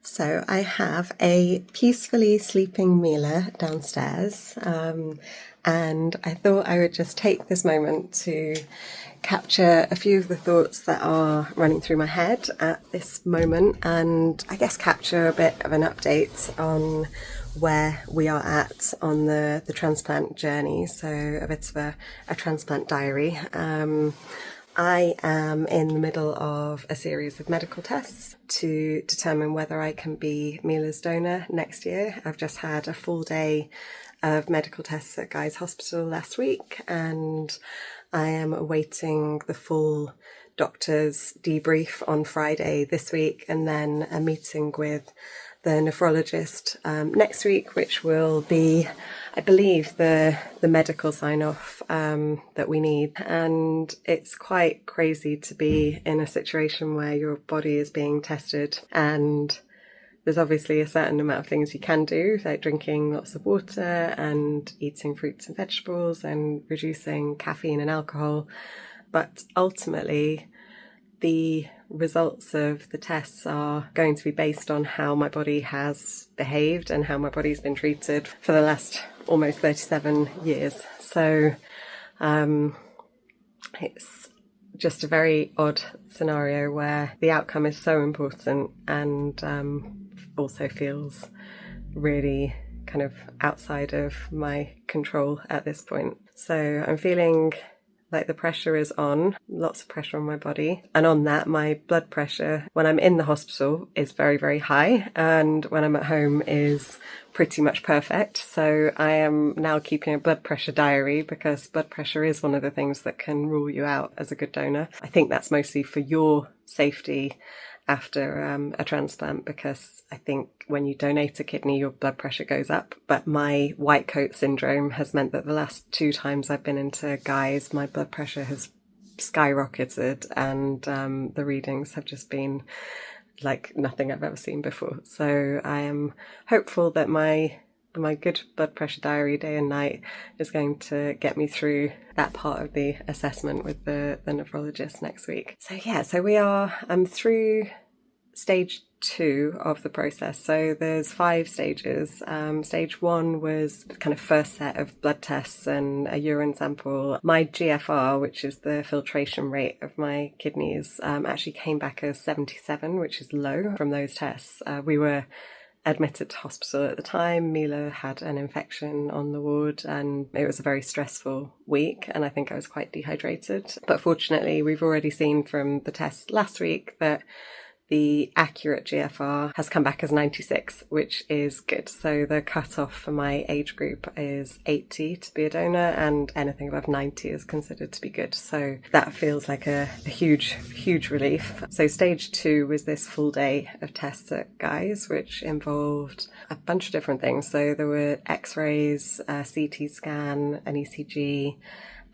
So I have a peacefully sleeping Mila downstairs, and I thought I would just take this moment to capture a few of the thoughts that are running through my head at this moment, and I guess capture a bit of an update on where we are at on the transplant journey. So a bit of a transplant diary. I am in the middle of a series of medical tests to determine whether I can be Mila's donor next year. I've just had a full day of medical tests at Guy's Hospital last week, and I am awaiting the full doctor's debrief on Friday this week, and then a meeting with the nephrologist next week, which will be, I believe, the medical sign-off that we need. And it's quite crazy to be in a situation where your body is being tested, and there's obviously a certain amount of things you can do, like drinking lots of water and eating fruits and vegetables and reducing caffeine and alcohol. But ultimately, the results of the tests are going to be based on how my body has behaved and how my body's been treated for the last almost 37 years. So it's just a very odd scenario where the outcome is so important and also feels really kind of outside of my control at this point. So I'm feeling like the pressure is on, lots of pressure on my body. And on that, my blood pressure, when I'm in the hospital, is very, very high. And when I'm at home is pretty much perfect. So I am now keeping a blood pressure diary because blood pressure is one of the things that can rule you out as a good donor. I think that's mostly for your safety after a transplant, because I think when you donate a kidney, your blood pressure goes up. But my white coat syndrome has meant that the last 2 times I've been into Guy's, my blood pressure has skyrocketed, and the readings have just been like nothing I've ever seen before. So I am hopeful that my good blood pressure diary day and night is going to get me through that part of the assessment with the nephrologist next week. So yeah, I'm through stage 2 of the process. So there's 5 stages. Stage 1 was kind of first set of blood tests and a urine sample. My GFR, which is the filtration rate of my kidneys, actually came back as 77, which is low from those tests. We were admitted to hospital at the time. Mila had an infection on the ward and it was a very stressful week, and I think I was quite dehydrated. But fortunately, we've already seen from the test last week that the accurate GFR has come back as 96, which is good. So the cutoff for my age group is 80 to be a donor, and anything above 90 is considered to be good. So that feels like a huge relief. So stage 2 was this full day of tests at Guy's, which involved a bunch of different things. So there were x-rays, a CT scan, an ECG,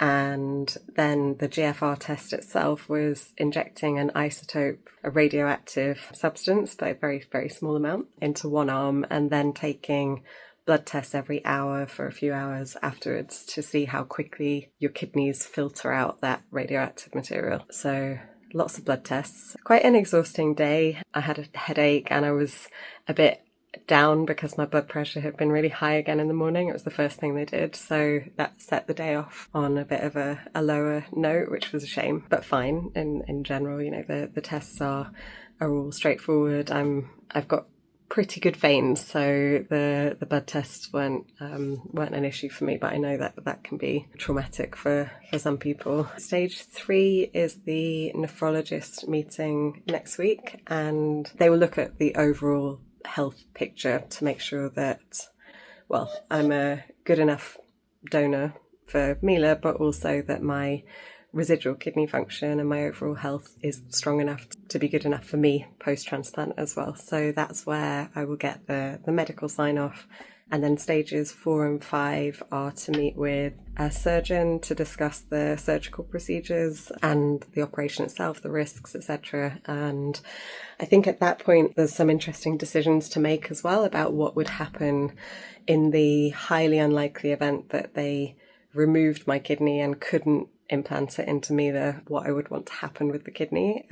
and then the GFR test itself was injecting an isotope, a radioactive substance, but a very, very small amount, into one arm, and then taking blood tests every hour for a few hours afterwards to see how quickly your kidneys filter out that radioactive material. So lots of blood tests. Quite an exhausting day. I had a headache and I was a bit down because my blood pressure had been really high again in the morning. It was the first thing they did, so that set the day off on a bit of a lower note, which was a shame, but fine. In general, you know, the tests are all straightforward. I've got pretty good veins, so the blood tests weren't an issue for me, but I know that can be traumatic for some people. Stage 3 is the nephrologist meeting next week, and they will look at the overall health picture to make sure that, well, I'm a good enough donor for Mila, but also that my residual kidney function and my overall health is strong enough to be good enough for me post-transplant as well. So that's where I will get the medical sign-off. And then stages 4 and 5 are to meet with a surgeon to discuss the surgical procedures and the operation itself, the risks, etc. And I think at that point there's some interesting decisions to make as well about what would happen in the highly unlikely event that they removed my kidney and couldn't implant it into me, what I would want to happen with the kidney.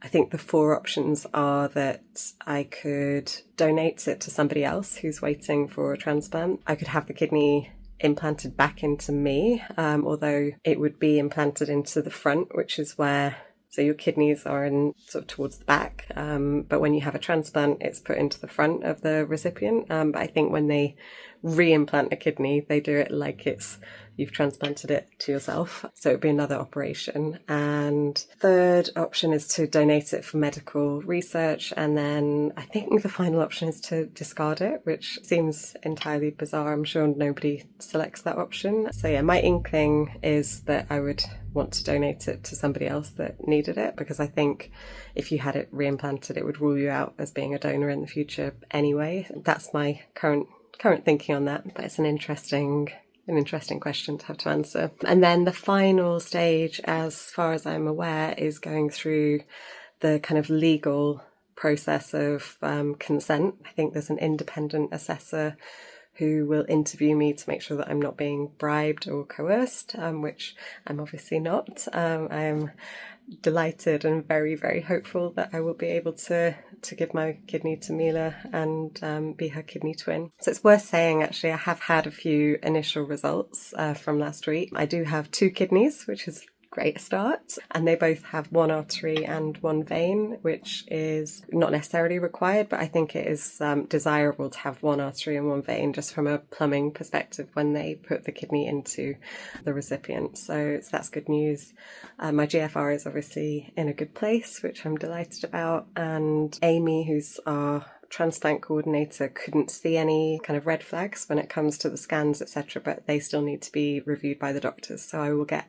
I think the four options are that I could donate it to somebody else who's waiting for a transplant. I could have the kidney implanted back into me, although it would be implanted into the front, which is where, so your kidneys are in sort of towards the back, but when you have a transplant, it's put into the front of the recipient. But I think when they re-implant a kidney, they do it like you've transplanted it to yourself. So it would be another operation. And third option is to donate it for medical research. And then I think the final option is to discard it, which seems entirely bizarre. I'm sure nobody selects that option. So yeah, my inkling is that I would want to donate it to somebody else that needed it, because I think if you had it reimplanted, it would rule you out as being a donor in the future anyway. That's my current thinking on that, but it's an interesting question to have to answer. And then the final stage, as far as I'm aware, is going through the kind of legal process of consent. I think there's an independent assessor who will interview me to make sure that I'm not being bribed or coerced, which I'm obviously not. I am delighted and very, very hopeful that I will be able to give my kidney to Mila and be her kidney twin. So it's worth saying, actually, I have had a few initial results from last week. I do have 2 kidneys, which is great start, and they both have 1 artery and 1 vein, which is not necessarily required, but I think it is desirable to have 1 artery and 1 vein just from a plumbing perspective when they put the kidney into the recipient. So that's good news. My GFR is obviously in a good place, which I'm delighted about, and Amy, who's our transplant coordinator, couldn't see any kind of red flags when it comes to the scans, etc., but they still need to be reviewed by the doctors, so I will get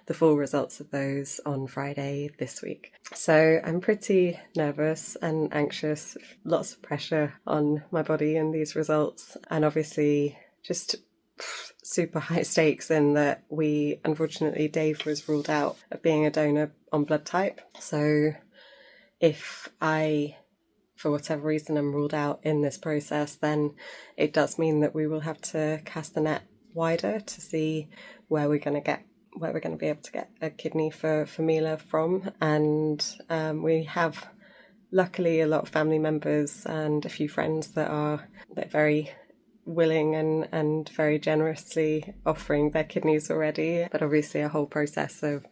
the full results of those on Friday this week. So I'm pretty nervous and anxious, lots of pressure on my body in these results, and obviously just super high stakes in that unfortunately, Dave was ruled out of being a donor on blood type. So if I, for whatever reason, am ruled out in this process, then it does mean that we will have to cast the net wider to see where we're going to be able to get a kidney for Mila from. And we have, luckily, a lot of family members and a few friends that are very willing and very generously offering their kidneys already. But obviously a whole process of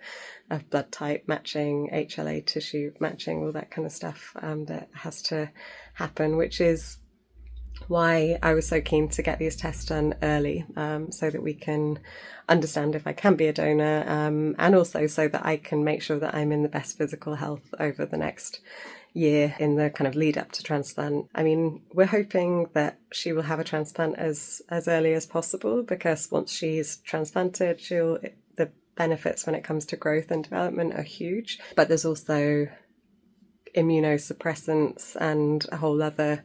blood type matching, HLA tissue matching, all that kind of stuff that has to happen, which is why I was so keen to get these tests done early, so that we can understand if I can be a donor, and also so that I can make sure that I'm in the best physical health over the next year in the kind of lead up to transplant. I mean, we're hoping that she will have a transplant as early as possible, because once she's transplanted, the benefits when it comes to growth and development are huge. But there's also immunosuppressants and a whole other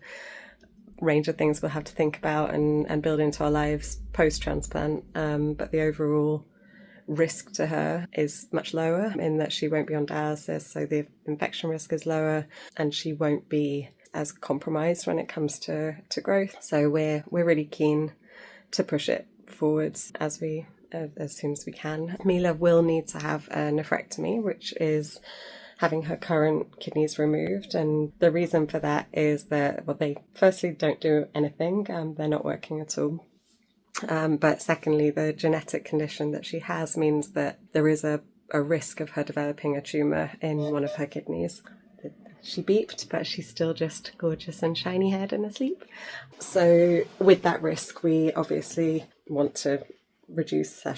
range of things we'll have to think about and build into our lives post-transplant. But the overall risk to her is much lower in that she won't be on dialysis, so the infection risk is lower, and she won't be as compromised when it comes to growth. So we're really keen to push it forwards as soon as we can. Mila will need to have a nephrectomy, which is having her current kidneys removed, and the reason for that is that, well, they firstly don't do anything, they're not working at all. But secondly, the genetic condition that she has means that there is a risk of her developing a tumour in one of her kidneys. She beeped, but she's still just gorgeous and shiny haired and asleep. So with that risk, we obviously want to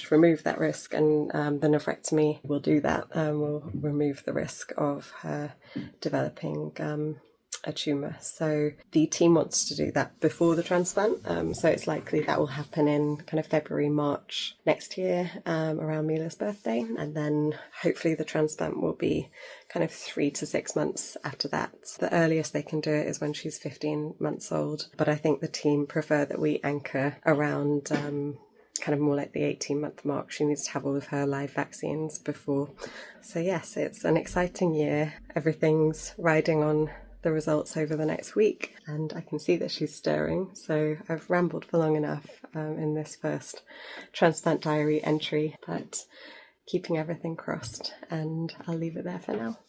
remove that risk, and the nephrectomy will do that. Will remove the risk of her developing a tumour. So the team wants to do that before the transplant, so it's likely that will happen in kind of February, March next year, around Mila's birthday, and then hopefully the transplant will be kind of 3 to 6 months after that. The earliest they can do it is when she's 15 months old, but I think the team prefer that we anchor around kind of more like the 18-month mark. She needs to have all of her live vaccines before. So yes, it's an exciting year. Everything's riding on the results over the next week, and I can see that she's stirring. So I've rambled for long enough in this first Transplant Diary entry, but keeping everything crossed, and I'll leave it there for now.